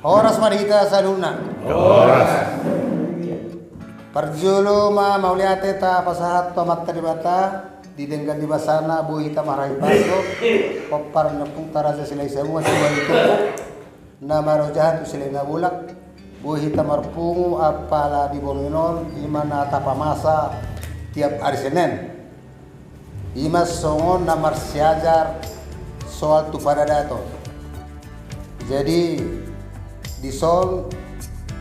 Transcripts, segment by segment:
Horas marita saluna. Horas. Parjulu ma mauliate ta pasahat tomat teribata didengkan di basana buhita marai baso kopar nepung tarasa silai semua semua itu nama rojahat silai nabulak buhita marpungu apala di bominon imana tapa masa tiap hari Senin ima songon namar siajar soal tu pada dato jadi di son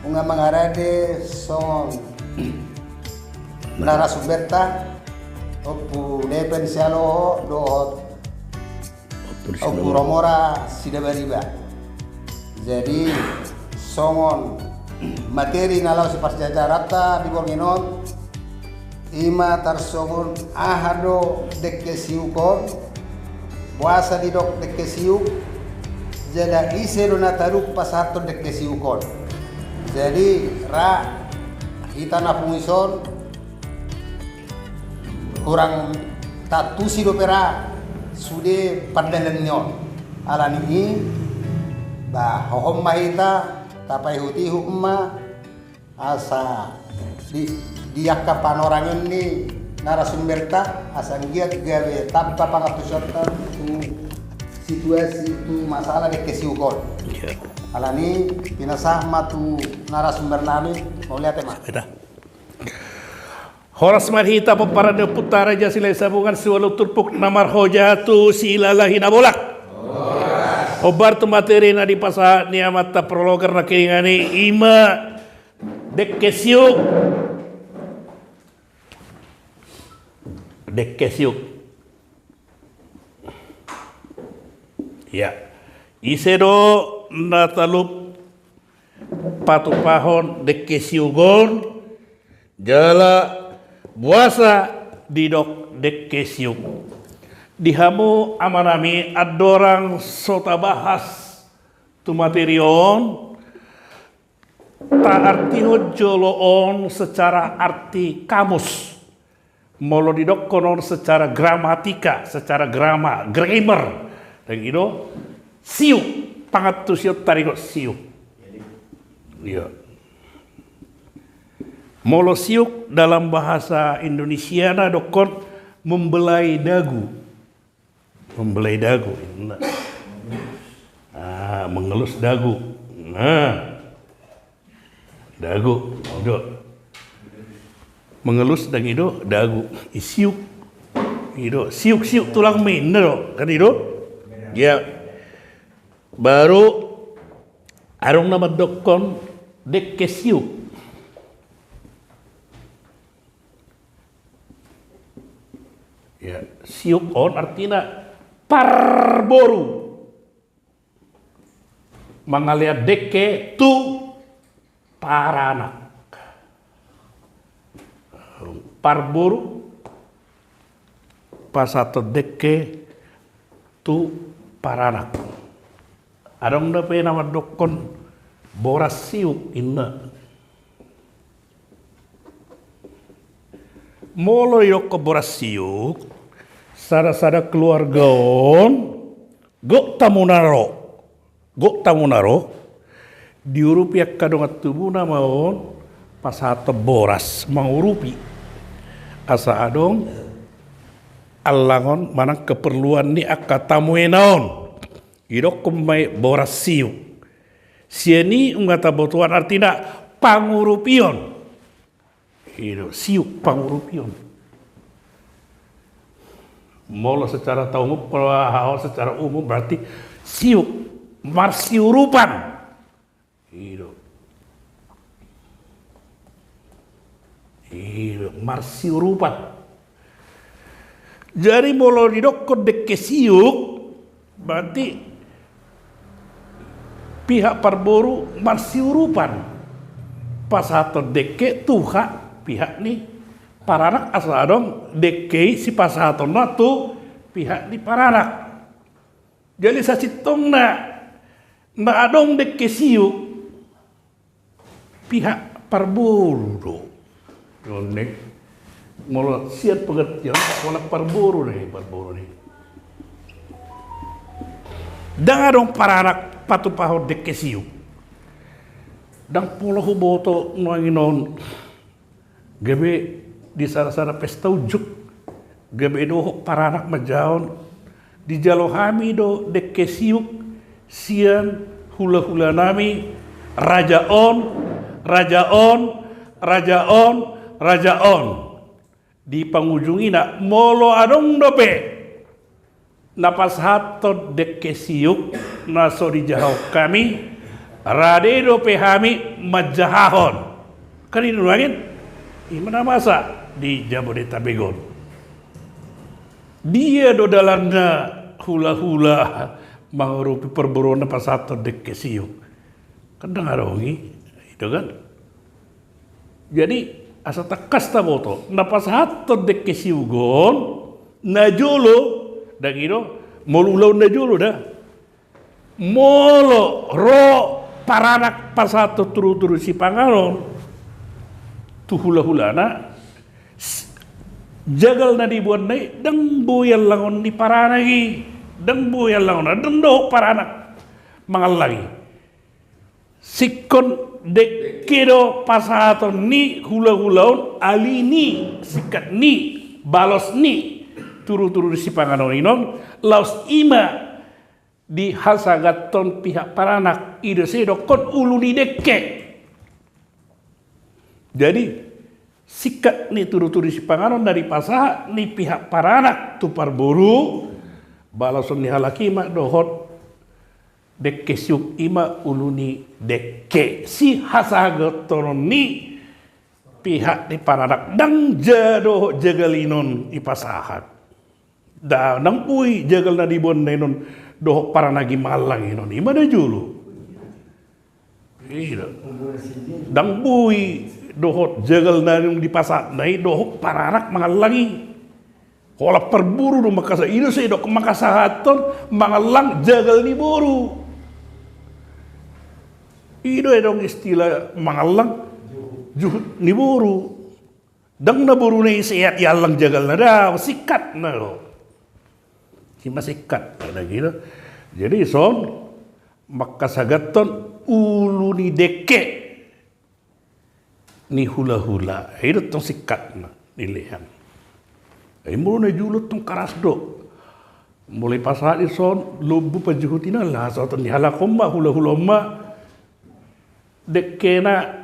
unga mangarade songon narasumberta opu depen sialoho dohot opu romora sidabariba jadi songon materi nalau si pasjajarata di borginon ima tarsongon ahado dekke siukon puasa di dok dekke siuk jada isero nataruk pasato dekke siukon jadi ra itana pungison kurang tatu si dopera sude pandalenyon alani ini bah hohom mahita tapai huti hukma asa di yakka panorangin ni narasumberta asa giat gawe tanpa pangatusyatan tu situasi tu masalah de kesiukon alani pinasah matu narasumber nami mau lihat mah Horas marhita peparade putara jasilai sabungan siwalu turpuk namar hojatu silalahi nabolak. Obar tu materi na di pasa ni amata prologer na kiringani ima dekkesiuk. Dekkesiuk. Ya. Isedo natalup patupahon dekkesiugon jala buasa didok dekkesiuk dihamu amanami adorang sota bahas tu materion ta arti hojoloon secara arti kamus molo didok konon secara gramatika secara grammar dan itu siuk pangat siuk tarikot siuk iya molosiuk dalam bahasa Indonesiana dokon membelai dagu. Membelai dagu. Nah, mengelus dagu. Nah. Dagu. Itu. Mengelus dan itu dagu. Isiuk. Itu siuk-siuk tulang minero kan itu? Ya. Baru arung nama dokon dekkesiuk. Ya, siuk on artinya parboru. Mangalia deke tu paranak. Parboru pasato deke tu paranak. Adong dape nama dokon boras siuk inna. Molo yok boras siuk sada keluarga on gok tamunaro diurupi kadongat tubuh namaon pasata boras mengurupi asa adong allangon manang keperluan ni akatamuenaon idok kumai boras siuk sieni ungata botuan artina pangurupion itu siuk pangurupion molo secara umum kalau secara umum berarti siuk marsiurupan itu marsiurupan jadi molo didok deke siuk berarti pihak parboru marsiurupan pas atau deke tuha pihak ni paranak asal adong deke si pasaton natu pihak di paranak jadi sasitong na adong deke siuk pihak parburu do nek molo siat pengertian wala parburu nih dan adong paranak patu paho deke siuk dang polo huboto noanginon gabe di sana-sana pesta ujuk gabe do paranak majaon di jalohami do dekke siuk sian hula-hula nami rajaon di pangujungi na molo adong dope napas hato dekke siuk naso di jahau kami rade dope hami majahahon kan ini nuangin imana masa di Jabodetabek dia do dalamnya hula-hula mengrupi perburuan napas hato dekke siuk kadang arongi itu kan jadi asa takas taboto napas hato dekke siugon najolo dan itu molulau najolo dah molo ro paranak pasato turu-turu si pangalon tu hula-hulana jagal na dibuat nai dang buyal langon ni paranagi dang buyal langon dang do paranak mangal lagi sikon dek kedo pasato ni hula-hulaon ali ni sikat ni balos ni turu-turu si panganon inon laos ima di hasagaton pihak paranak ide sedo kon ulu ni dekke jadi sikat ni turu-turu si panganon dari pasaha ni pihak paranak tu parburu balason ni halaki mak dohot dekke siuk ima uluni dekke si hasagaton ni pihak di paranak dang jado jagalinon ipasahat da nang pui jagal na dibon nenon doh paranagi malang inon ima da julu ida dang pui dohot jagal na yung dipasak nai doh paranak mangalangi kola perburu do makasa ino se do makasahaton mangalang jagal ni boru ido dong istilah mangalang juhud ni boru dang na boru na sehat yalang jagal na daw sikat na lo cima sikat ada gitu jadi son makasagaton ulu ni deke ni hula-hula itu tong sikat na nilihan mulu na julut tong karas do mulai pasal ison lubu pajuhutina lah soton dihalakomma hula-hula ma dekena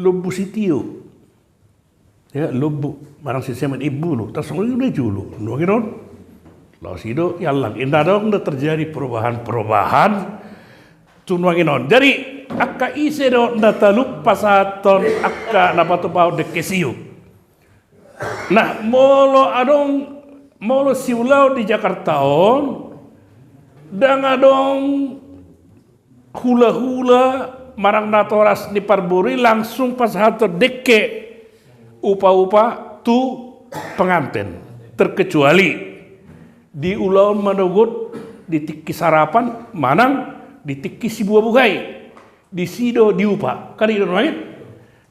lubu sitio ya lubu barang siseman ibu lu tas ngulu na julu nuanginon lalu sido yalang indah dong udah terjadi perubahan tunuanginon jadi akka ise do natalup pasaton akka napatu pau dekesiu nah molo siulau di Jakarta on dang adong hula-hula marang natoras di parburi langsung pasato dekke upa-upa tu pengantin terkecuali di ulaun manogut di tiki sarapan manang di tiki si buah bugai di sido diupa kan itu namanya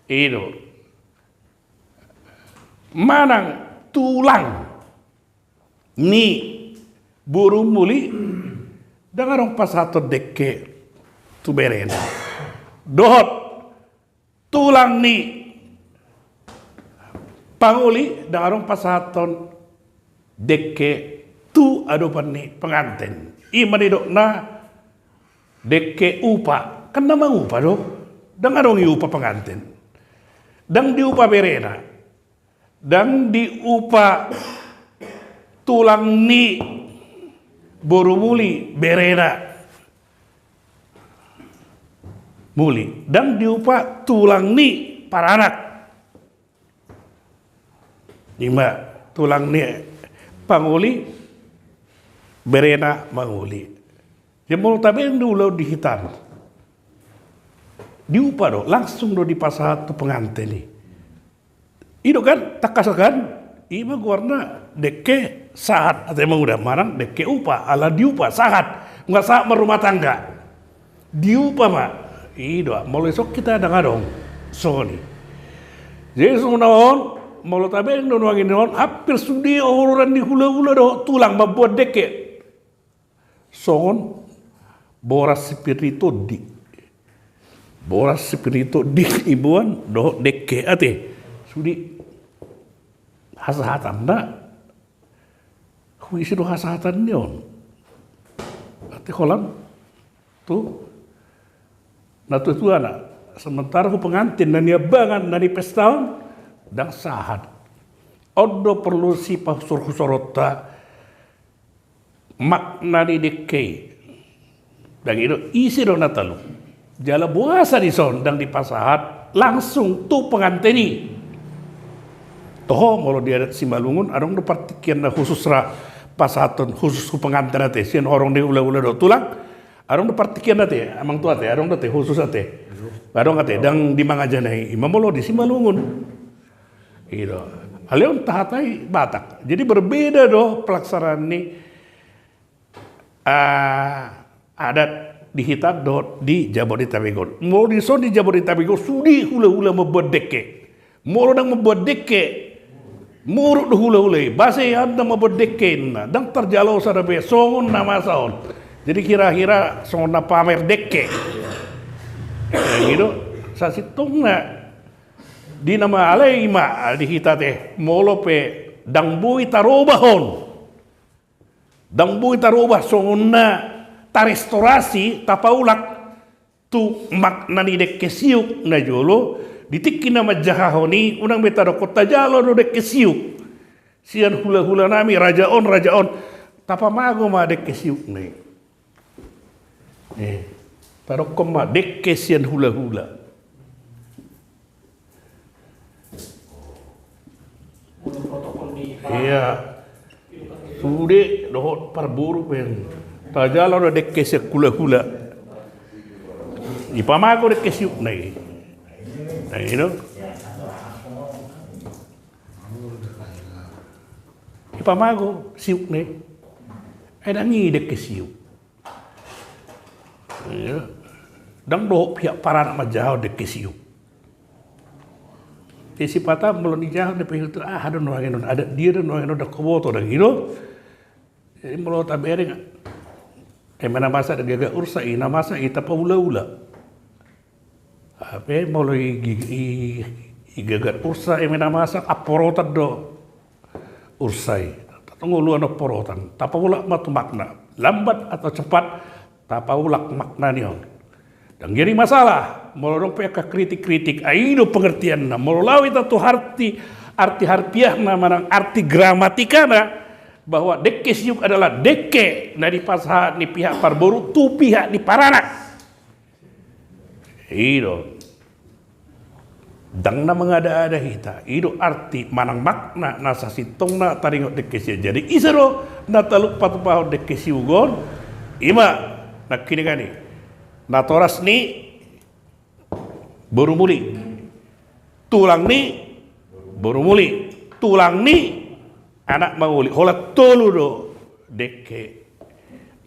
itu manang tulang ni burung muli dengarong pasato dekke tu berena dohot tulang ni panguli dengarong pasaton dekke tu adopan ni pengantin iman idok na dekke upa kan nama upa do dang adong upa pengantin dang diupa berena dang diupa tulang ni boru muli berena muli dang diupa tulang ni paranak ima tulang ni panguli berena manguli ya mau tabe dulu di hitam diupa do langsung do di pasar tu pengantin ni itu kan takasakan ima warna dekke saat atau emang udah marang dekke upa ala diupa saat nggak saat merumah tangga diupa mak itu mau esok kita ada ngadong soni jadi semunaon mau tabe nuangin non hampir sudi orang di hula-hula do tulang membuat dekke songon boras spiritu di boras spirito di ibuan do dekke ate sudi hasahatan na hui sido hasahatan niyon ate kolam tu natu tu anak sementara ku pengantin dan niabangan dari pestaon dan sahat odo perlu si pasur sorota makna di dekke dan itu isi do natalu jala buasa di son dan di pasahat langsung tu penganteni toho molo dia si malungun arong do partikian na khusus ra pasaton khusus ku pengantin ate sian orang de ula-ula do tulang arong do partikian ate amang tu ate arong do te khusus ate arong ate dang di mangajanai imam molo di si malungun itu haleon tahatai Batak jadi berbeda do pelaksanaan ni adat di Hitat dot di Jabodetabek. Mau di son di Jabodetabek sudi hula-hula membuat deke. Mau dang membuat deke. Murut hula-hula. Bahasa yang membuat deke na. Dang terjalo sarabe songon nama saon. Jadi kira-kira songon na pamer deke. Gitu. Sa situng na di nama alai ima di Hitate molo pe dang bui tarobahon. Dang bui tarobah songon na ta restorasi tapaulak tu makna ni dek kesiuk na jolo ditikki nama jahahoni unang betado kota jalo do dek kesiuk sian hula-hula nami rajaon tapamago ma dek kesiuk ni tarokom ma dek kesian hula-hula iya sude dohot parburu pen tajalo do dekke se hula-hula ipamago dekke siuk nai you know ipamago siuk nai ada ngi dekke siuk dang do pihak para anak majau dekke siuk si pata belum dijauh de pihak tu ada noangenon ada dia dan noangenon da koboto da gitu jadi mulo tabere mana masa ada gaga ursa ina masa ita paula-ula apa mau i gaga ursa mana masa aporotan do ursai tunggu lu ano porotan tapawula matu makna lambat atau cepat tapawulak makna nion dan jadi masalah mau dong peka kritik aino pengertian na mau lawi tu arti harfiah na manang arti gramatika na bahwa deke siuk adalah deke dari pasahat ni pihak parboru tu pihak di paranak itu dang na mengada-ada hita itu arti manang makna nasa sitong na taringot deke siuk jadi isero na taluk patupaho deke siugon ima nak kini kani na toras ni baru muli tulang ni baru muli tulang ni anak manguli hola tolu do deke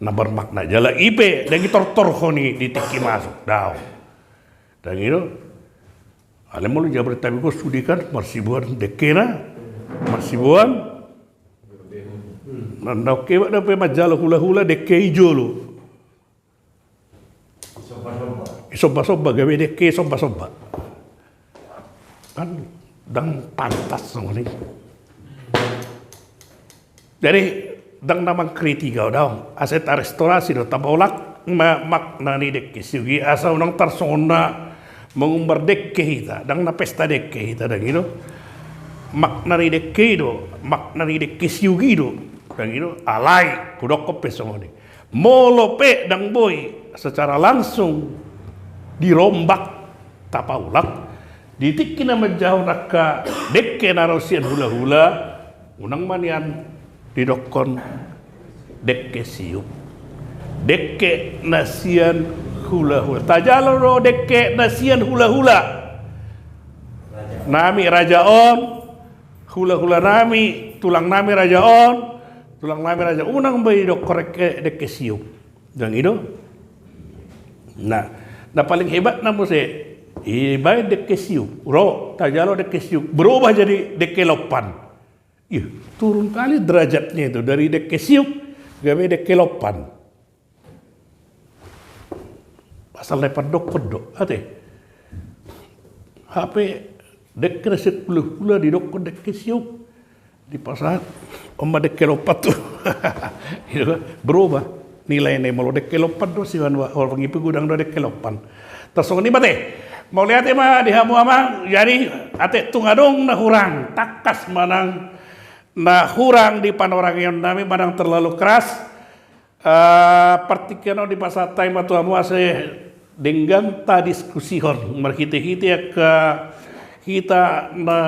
na bermakna jala ipe dan tor honi ditiki masuk daw dan itu ale mulu Jabodetabek ko sudikan marsibuan deke na marsibuan nanda ke ba pe majalo hula-hula deke ijolo somba gawe deke somba kan dang pantas ngoni dari dang namang kritika daw aset restorasi do tabolak makna ni dek sugi asa unang tarsona mengumbar dek kita dang na pesta dek kita dang itu makna ni dek do makna ni dek sugi do dang itu alai kudok pesongoni molope dang boy secara langsung dirombak tapaulak ditikki nama jauh naka dek narosian hula-hula unang manian didokon dekke siuk dekke nasian hula-hula tajalo ro dekke nasian hula-hula nami rajaon hula-hula nami tulang nami rajaon unang bayi dok korek dekke siuk dan itu nah paling hebat namu se bayi dekke siuk ro tajalo dekke siuk berubah jadi dekke lopan. Iya, turun kali derajatnya itu dari deke siuk gawe deke lopan. Pasal lepan dok pedok, ate HP dek resep pula di dok dek siuk di pasar omba dek lopat tuh itu kan berubah nilai malu dek lopat tuh sih orang pengipu gudang dek lopan tersong ni bate mau lihat mah di hamu amang jadi ate tungadong na hurang takas manang na hurang di panorang yang nami manang terlalu keras partikan di pasar time atau amu ase dengan ta diskusi hon marhite-hite ke kita na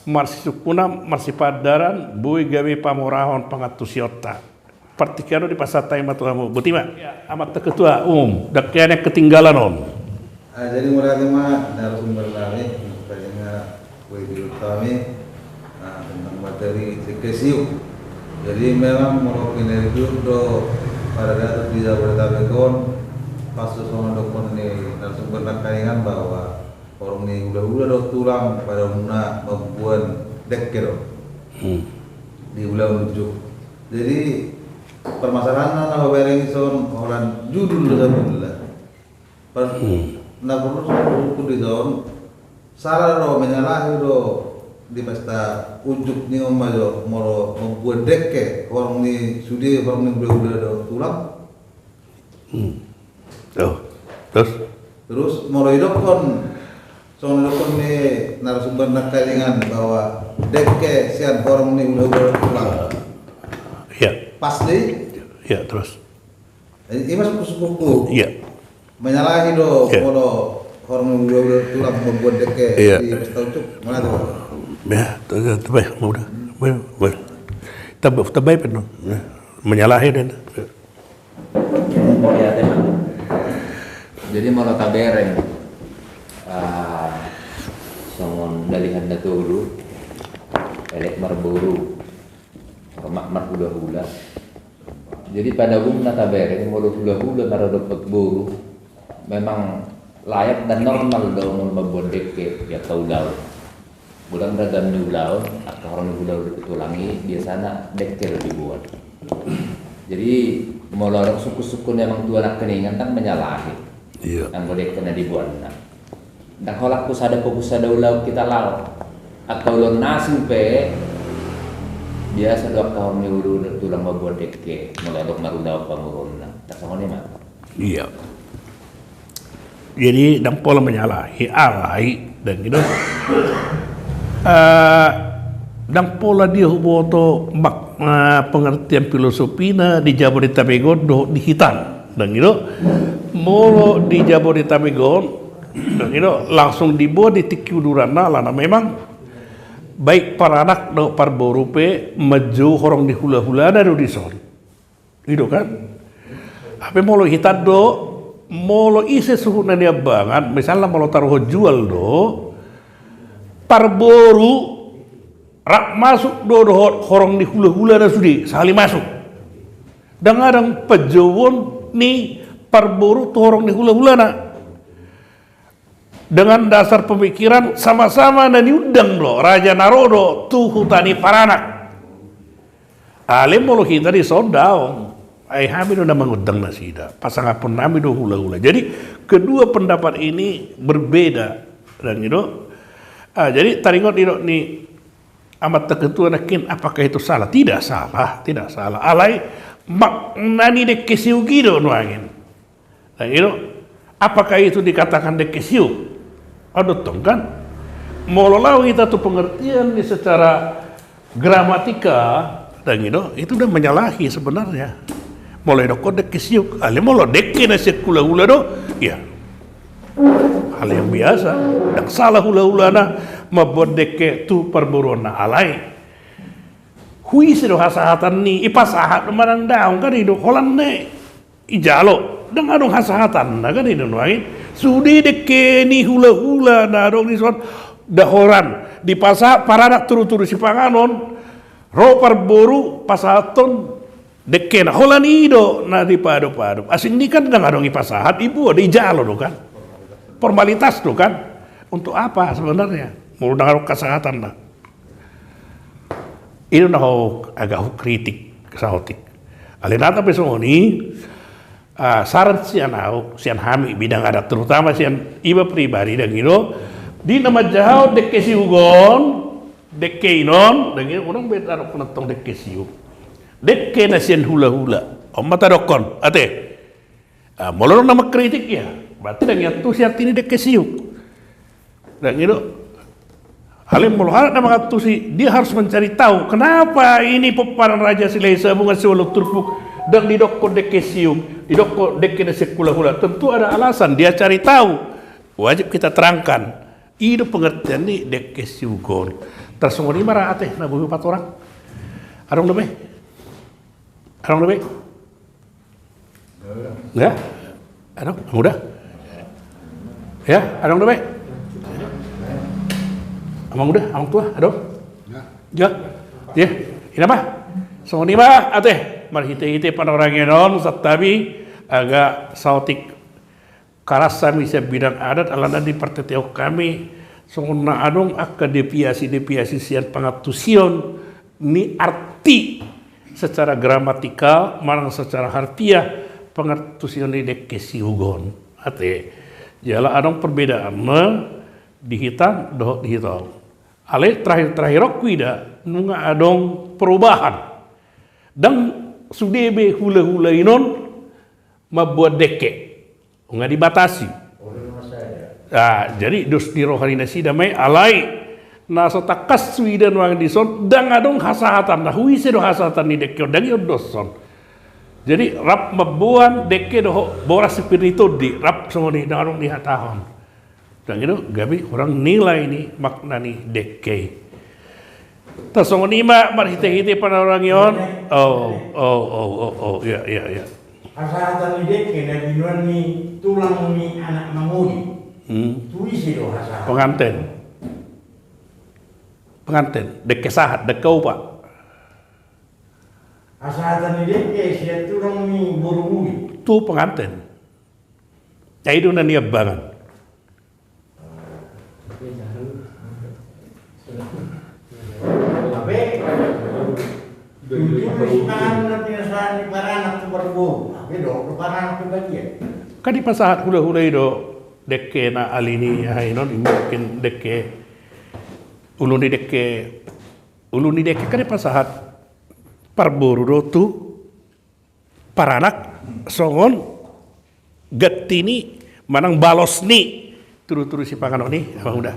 marsi sukuna marsi padaran bui gawe pamorahon pangatusiota partikan di pasar time atau amu butima amat ketua daknya ketinggalan on jadi mulai tema narasumber kami tadinya kue kami tentang materi CKSIU. Jadi memang mau itu do pada data di Jabodetabek kasus sama dokter ini narasumber kaingan bahwa orang ini udah do tulang pada umumnya membuat dek di bulan ujuk. Jadi permasalahan apa bareng son orang judul alhamdulillah. Nah perlu di zon salah do menyalahi do di pesta ujuk ni omajo moro membuat dek orang ni sudi orang ni udah do tulang. Terus moro hidup kon soalnya kon ni narasumber nakalingan bahwa dek sian orang ni udah tulang. Iya. Pasti. Iya terus. Ini masuk sepupu. Iya. Menyalahi do moro orang ni udah tulang membuat dek di pesta ujuk mana tu? Ya, terbaik, mudah. Boleh. Terbaik penuh. Menyalahi dan. Ya, teman. Jadi mau tabere, songon dari handa dulu, elek marburu, mak hula-hula. Jadi pada umumnya tabere, mau hula-hula maradopet buru, memang layak dan normal dalam membondek ya tahu daun. Bulan ragam nulau atau orang nulau ditulangi biasanya dekil dibuat. Jadi mau lorong suku-suku memang tua nak keningan kan menyalahi. Iya. Yang boleh kena dibuat. Dan kalau aku sada fokus sada ulau kita lau atau lo nasing pe biasa dok kau niuru tulang membuat dekke mulai dok marulau pangurun. Tak sama ni mah. Iya. Jadi dan pola menyalahi alai dan gitu. Dan pola dia boto pengertian filosofina di Jabodetabek do di hitam dan gitu molo di Jabodetabek dan gitu langsung dibuat di tikudurana lana memang baik para anak do par borupe maju orang di hula-hula dan di son itu kan apa molo hitam do molo ise suhu dia banget misalnya molo taruh jual do parboru rak masuk do horong di hula-hula dan sudi sali masuk dan adang pejawon ni parboru tu horong di hula-hula na dengan dasar pemikiran sama-sama na niudang lo Raja Narodo tu hutani paranak alim molo kita di sondao ai hami do na mangudang nasida pasangan pun nami do hula-hula jadi kedua pendapat ini berbeda dan itu jadi taringot ni amat terketua nakin apakah itu salah? Tidak salah. Alai maknani dek kesiu gido nuangin. Nah, itu apakah itu dikatakan dek kesiu? Aduh tong kan. Mololau kita tuh pengertian ni secara gramatika dan itu udah menyalahi sebenarnya. Mulai dok dek kesiu, ale molo dek na sekula-hula do, ya. Hal yang biasa dan salah hula-hulana mabodeke tu perburona alai hui sedo hasahatan ni ipasahat manang daung kan itu holanne ijalo dengan dong hasahatan kan itu nuai sudi deke ni hula-hula na dong ni son dahoran di pasah paranak turu-turu si panganon ro perboru pasaton deke na holan ido na di padu-padu asing ni kan dengan dong ipasahat ibu ada ijalo do kan formalitas tuh kan untuk apa sebenarnya mau dengar kesehatan lah itu nah agak kritik kesahotik alinata pesoni saran sian au sian hami bidang adat terutama sian iba pribadi dan gitu di nama jauh dekke siugon dekke inon dan gitu orang beda ada penentang dekke siu dekke na sian hula mata dokon ate molor nama kritik ya berarti dan yang tuh siat ini dekke siu dan gitu Halim Mulhar nama tusi dia harus mencari tahu kenapa ini peparan Raja Silai Sabungan Solo Turpuk dan di doko dekke siung, di doko dekke nasi hula tentu ada alasan dia cari tahu. Wajib kita terangkan. Itu pengertian ni dekke siugon. Tersungguh ni marah ateh na buhi 4 orang. Arong lebih? Ya? Arong mudah? Ya, arong lebih? Amang muda, amang tua, arong? Ya. Ya. Ini apa? Sungguh ni marah ateh. Marhite-hite panorangnya non satabi agak sautik karasami sa bidang adat alana di parteteo kami sunguna adong akka deviasi sian pangatusion ni arti secara gramatikal marang secara harfiah pangatusion ni dekke siugon ate jala adong perbedaan dihitam doh dihitam ale terakhir kuida nunga adong perubahan dan sudebe hula inon membuat deke nggak dibatasi. Jadi dos di rohani nasi damai alai naso takas dan wang dison dan adong hasahatan dah huise do hasahatan ni deke dan yo doson. Jadi rap membuat deke do boras spirito di rap semua ni adong di hatahon. Dan itu gabi orang nilai ni makna ni deke. Tasong nima marhite-hite panorang yon. Ya. Hasahatan ni dekke na binuan ni tulang ni anak mangudi. Tulis itu hasahatan. Pengantin, dekke sahat, dekke upa. Hasahatan ni dekke siya tulang ni burung Tu pengantin. Ya itu na niya bangan. Kan di pasahat hula-hula itu dekke na alini hainon mungkin dekke uluni dekke kan di pasahat parburu tu paranak songon gatini manang balos ni turu-turu si pangano ni apa udah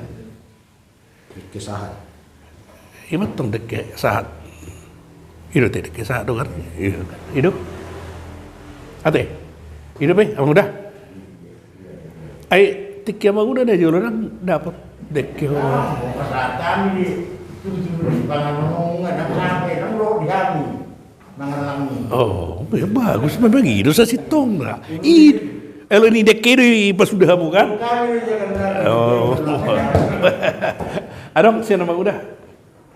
Dekke sahat. Imat tong dekke sahat. Itu teh dekke sahat kan? Itu. Ate. Itu be, abang udah. Ai tikya mah udah deh orang dapat dekke. Kesehatan di turu-turu si pangano nggak sampai kan lo dihami mangalangi. Oh, ya bagus memang gitu sa sitong lah. Elo ini dekke di pas udah bukan? Oh. Adong siya namang udah.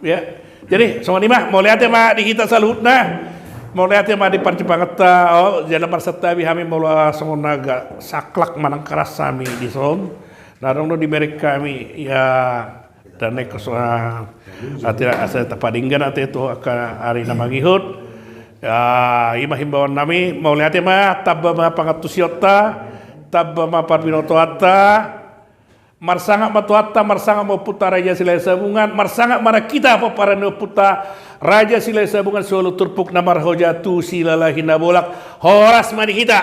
Ya. Jadi semua ni mah mau lihat ya mah di kita salut nah. Mau lihat ya mah di parcipangata jalan parserta bihami mau semua naga saklak manang keras sami di son. Narong di mereka kami ya dan naik ke soal atira asa tapadinggan ate itu akan hari namangihut. Ya, himbauan nami mau lihat ya mah tabba mah pangatusiota tabba mah parpinotoata marsanga matuata marsanga mau puta Raja Silai Sabungan marsanga mara kita apa para puta Raja Silai Sabungan Solo Turpuk namar hojatu silalahi nabolak horas mani kita.